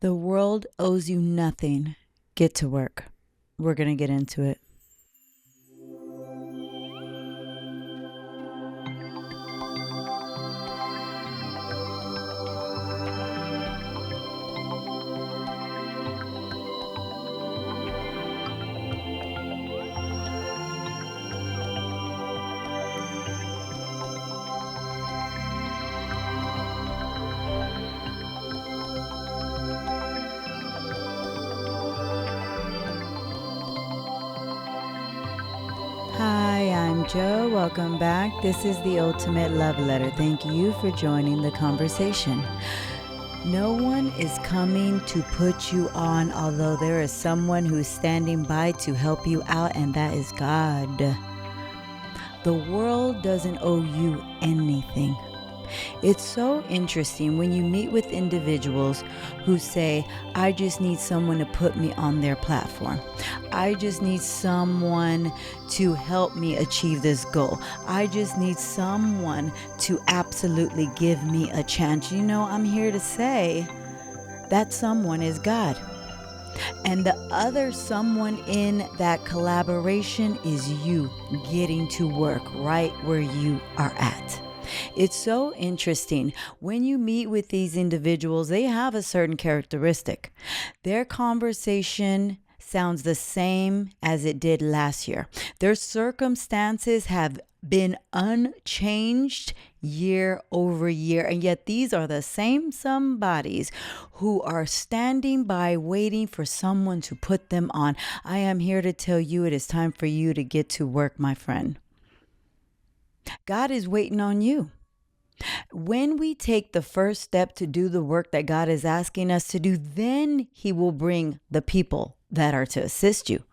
The world owes you nothing. Get to work. We're going to get into it. Hi, I'm Joe. Welcome back. This is the Ultimate Love Letter. Thank you for joining the conversation. No one is coming to put you on, although there is someone who is standing by to help you out, and that is God. The world doesn't owe you anything. It's so interesting when you meet with individuals who say, I just need someone to put me on their platform. I just need someone to help me achieve this goal. I just need someone to absolutely give me a chance. You know, I'm here to say that someone is God. And the other someone in that collaboration is you getting to work right where you are at. It's so interesting. When you meet with these individuals, they have a certain characteristic. Their conversation sounds the same as it did last year. Their circumstances have been unchanged year over year, and yet these are the same somebodies who are standing by waiting for someone to put them on. I am here to tell you it is time for you to get to work, my friend. God is waiting on you. When we take the first step to do the work that God is asking us to do, then He will bring the people that are to assist you.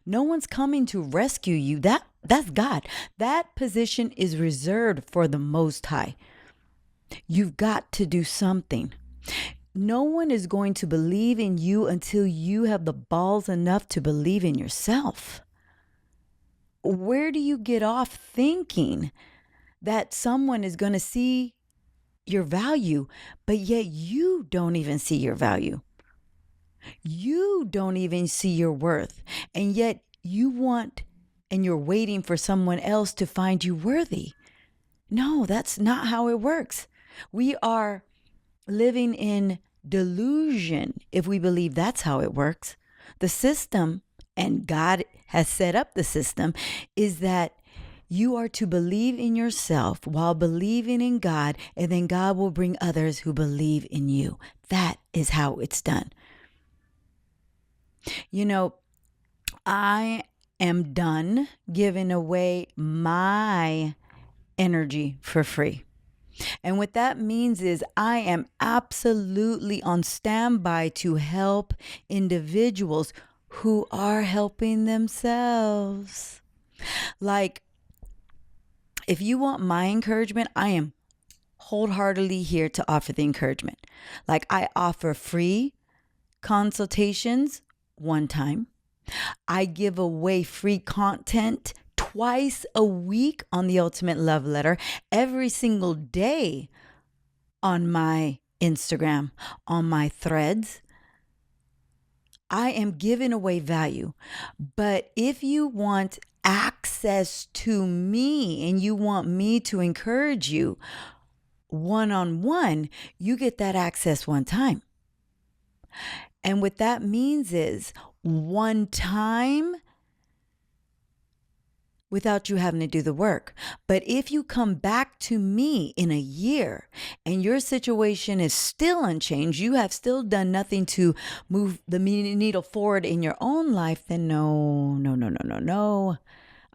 No one's coming to rescue you. That's God. That position is reserved for the Most High. You've got to do something. No one is going to believe in you until you have the balls enough to believe in yourself. Where do you get off thinking that someone is going to see your value, but yet you don't even see your value? You don't even see your worth, and yet you want and you're waiting for someone else to find you worthy. No, that's not how it works. We are living in delusion if we believe that's how it works. The system, and God has set up the system, is that you are to believe in yourself while believing in God, and then God will bring others who believe in you. That is how it's done. You know, I am done giving away my energy for free. And what that means is I am absolutely on standby to help individuals who are helping themselves. Like, if you want my encouragement, I am wholeheartedly here to offer the encouragement. Like, I offer free consultations one time. I give away free content twice a week on the Ultimate Love Letter, every single day on my Instagram, on my threads. I am giving away value. But if you want access to me and you want me to encourage you one-on-one, you get that access one time. And what that means is one time without you having to do the work. But if you come back to me in a year and your situation is still unchanged, you have still done nothing to move the needle forward in your own life, then no.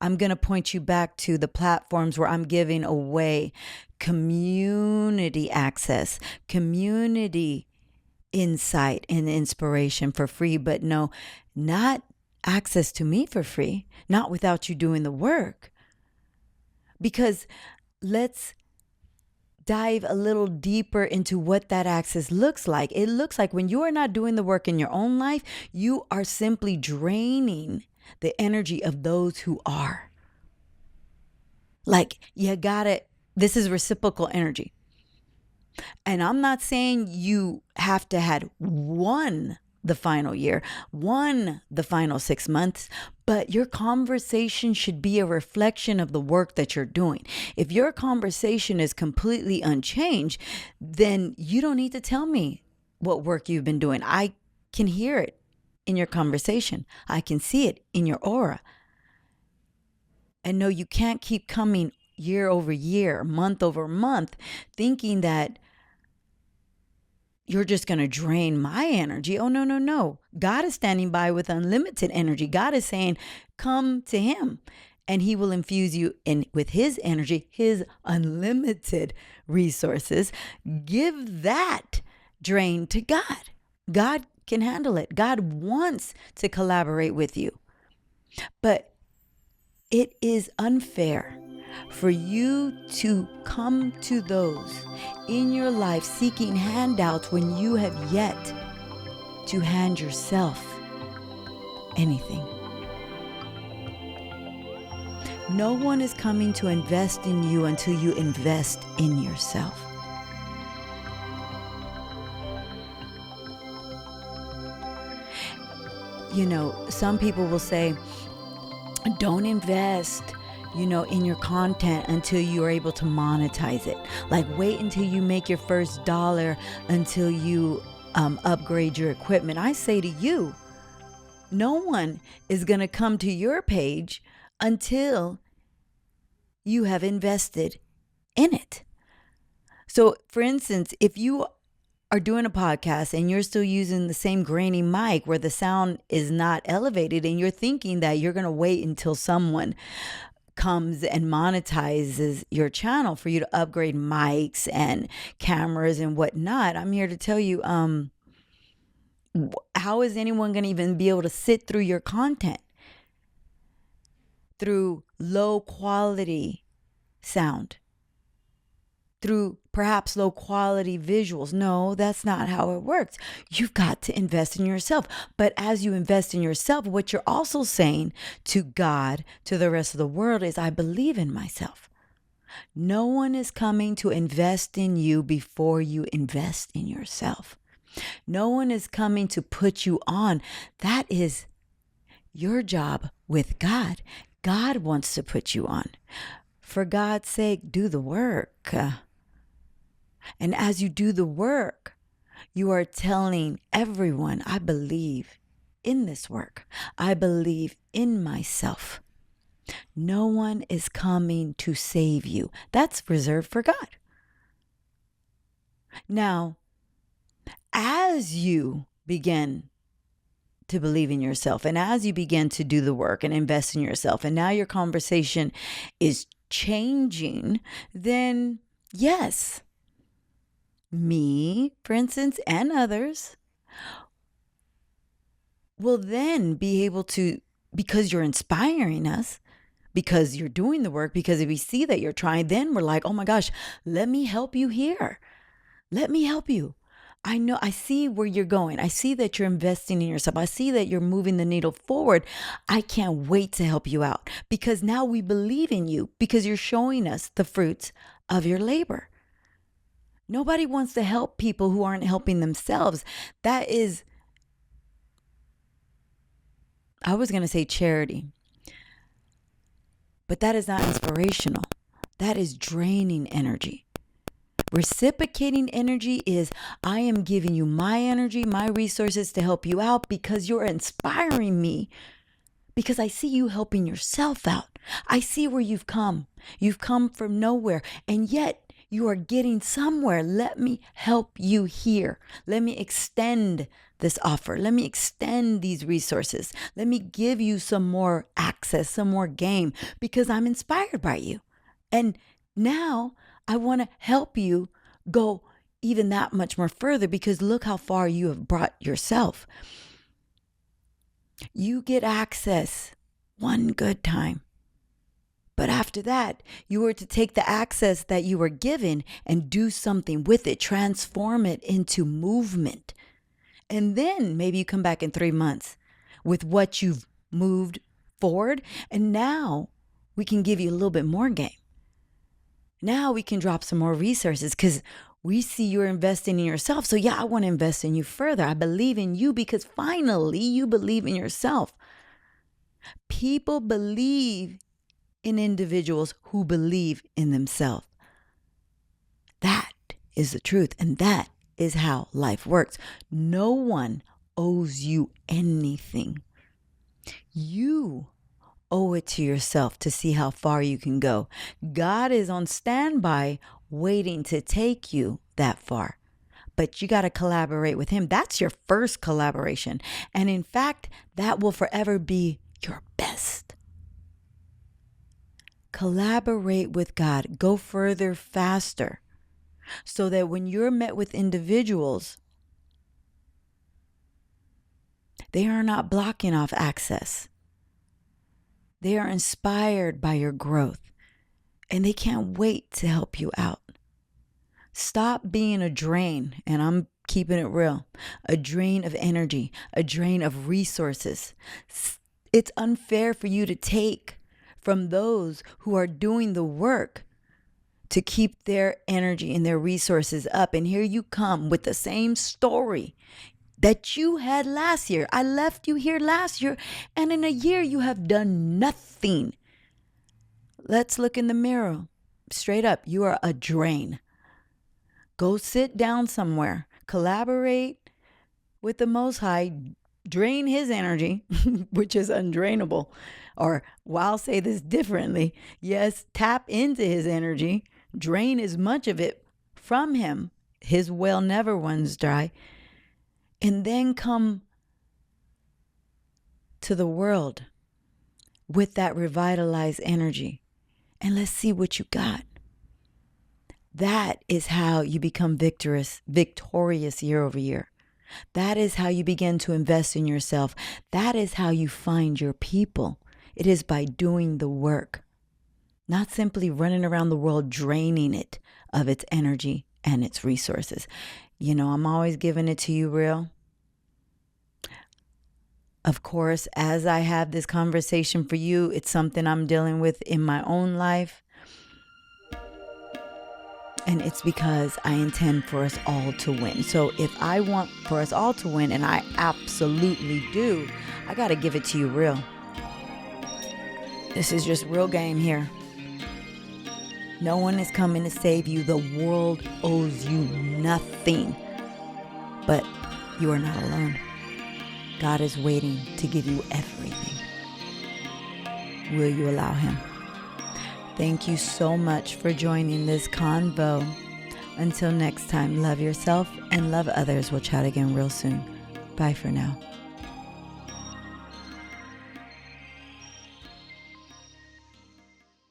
I'm going to point you back to the platforms where I'm giving away community access, community insight and inspiration for free, but no, not access to me for free, not without you doing the work. Because let's dive a little deeper into what that access looks like. It looks like when you are not doing the work in your own life, you are simply draining the energy of those who are. Like, this is reciprocal energy. And I'm not saying you have to had won the final year, won the final 6 months, but your conversation should be a reflection of the work that you're doing. If your conversation is completely unchanged, then you don't need to tell me what work you've been doing. I can hear it in your conversation. I can see it in your aura. And no, you can't keep coming year over year, month over month, thinking that you're just going to drain my energy. Oh, no, no, no. God is standing by with unlimited energy. God is saying, come to him and he will infuse you with his energy, his unlimited resources. Give that drain to God. God can handle it. God wants to collaborate with you. But it is unfair for you to come to those in your life seeking handouts when you have yet to hand yourself anything. No one is coming to invest in you until you invest in yourself. You know, some people will say, don't invest, in your content until you are able to monetize it. Like, wait until you make your first dollar until you upgrade your equipment. I say to you, no one is going to come to your page until you have invested in it. So, for instance, if you are doing a podcast and you're still using the same grainy mic where the sound is not elevated, and you're thinking that you're going to wait until someone comes and monetizes your channel for you to upgrade mics and cameras and whatnot, I'm here to tell you, how is anyone going to even be able to sit through your content through low quality sound, through perhaps low quality visuals? No, that's not how it works. You've got to invest in yourself. But as you invest in yourself, what you're also saying to God, to the rest of the world, is, I believe in myself. No one is coming to invest in you before you invest in yourself. No one is coming to put you on. That is your job with God. God wants to put you on. For God's sake, do the work. And as you do the work, you are telling everyone, I believe in this work. I believe in myself. No one is coming to save you. That's reserved for God. Now, as you begin to believe in yourself, and as you begin to do the work and invest in yourself, and now your conversation is changing, then yes, me, for instance, and others will then be able to, because you're inspiring us, because you're doing the work, because if we see that you're trying, then we're like, oh my gosh, let me help you here. Let me help you. I know, I see where you're going. I see that you're investing in yourself. I see that you're moving the needle forward. I can't wait to help you out, because now we believe in you, because you're showing us the fruits of your labor. Nobody wants to help people who aren't helping themselves. That is, I was going to say charity, but that is not inspirational. That is draining energy. Reciprocating energy is, I am giving you my energy, my resources to help you out because you're inspiring me, because I see you helping yourself out. I see where you've come. You've come from nowhere, and yet you are getting somewhere. Let me help you here. Let me extend this offer. Let me extend these resources. Let me give you some more access, some more game, because I'm inspired by you. And now I want to help you go even that much more further, because look how far you have brought yourself. You get access one good time. But after that, you were to take the access that you were given and do something with it, transform it into movement. And then maybe you come back in 3 months with what you've moved forward. And now we can give you a little bit more game. Now we can drop some more resources, because We see you're investing in yourself. So yeah, I want to invest in you further. I believe in you because finally you believe in yourself. People believe in individuals who believe in themselves. That is the truth. And that is how life works. No one owes you anything. You owe it to yourself to see how far you can go. God is on standby waiting to take you that far. But you got to collaborate with him. That's your first collaboration. And in fact, that will forever be your best. Collaborate with God. Go further, faster. So that when you're met with individuals, they are not blocking off access. They are inspired by your growth. And they can't wait to help you out. Stop being a drain, and I'm keeping it real, a drain of energy, a drain of resources. It's unfair for you to take from those who are doing the work to keep their energy and their resources up. And here you come with the same story that you had last year. I left you here last year, and in a year you have done nothing. Let's look in the mirror. Straight up, you are a drain. Go sit down somewhere. Collaborate with the Most High. Drain his energy, which is undrainable. Or, well, I'll say this differently. Yes, tap into his energy. Drain as much of it from him. His well never runs dry. And then come to the world with that revitalized energy. And let's see what you got. That is how you become victorious year over year. That is how you begin to invest in yourself. That is how you find your people. It is by doing the work, not simply running around the world draining it of its energy and its resources. You know, I'm always giving it to you real. Of course, as I have this conversation for you, it's something I'm dealing with in my own life. And it's because I intend for us all to win. So if I want for us all to win, and I absolutely do, I got to give it to you real. This is just real game here. No one is coming to save you. The world owes you nothing. But you are not alone. God is waiting to give you everything. Will you allow him? Thank you so much for joining this convo. Until next time, love yourself and love others. We'll chat again real soon. Bye for now.